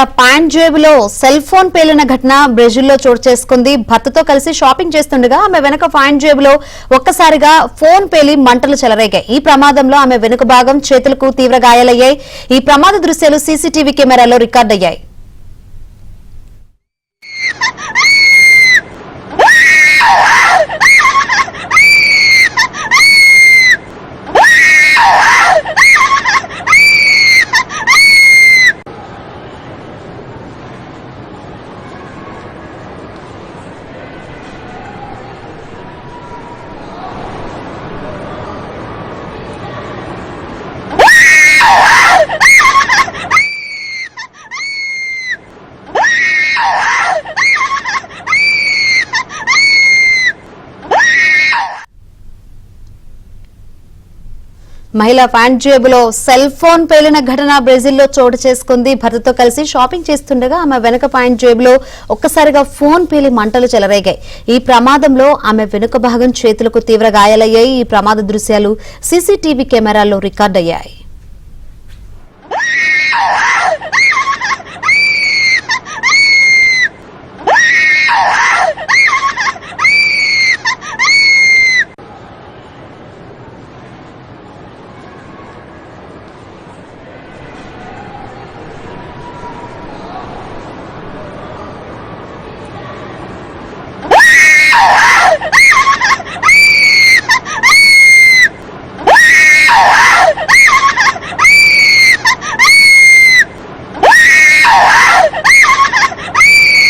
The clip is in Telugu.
మహిళ ప్యాంట్ జేబులో సెల్ ఫోన్ పేలిన ఘటన బ్రెజిల్లో చోటు చేసుకుంది. భర్తతో కలిసి షాపింగ్ చేస్తుండగా ఆమె వెనుక ప్యాంట్ జేబులో ఒక్కసారిగా ఫోన్ పేలి మంటలు చెలరేగాయి. ఈ ప్రమాదంలో ఆమె వెనుక భాగం, చేతులకు తీవ్ర గాయాలయ్యాయి. ఈ ప్రమాద దృశ్యాలు సీసీటీవీ కెమెరాలో రికార్డయ్యాయి. మహిళ ప్యాంట్ జేబులో సెల్ ఫోన్ పేలిన ఘటన బ్రెజిల్లో చోటు చేసుకుంది. భర్తతో కలిసి షాపింగ్ చేస్తుండగా ఆమె వెనుక ప్యాంట్ జేబులో ఒక్కసారిగా ఫోన్ పేలి మంటలు చెలరేగాయి. ఈ ప్రమాదంలో ఆమె వెనుక భాగం, చేతులకు తీవ్ర గాయాలయ్యాయి. ఈ ప్రమాద దృశ్యాలు సీసీటీవీ కెమెరాల్లో రికార్డయ్యాయి.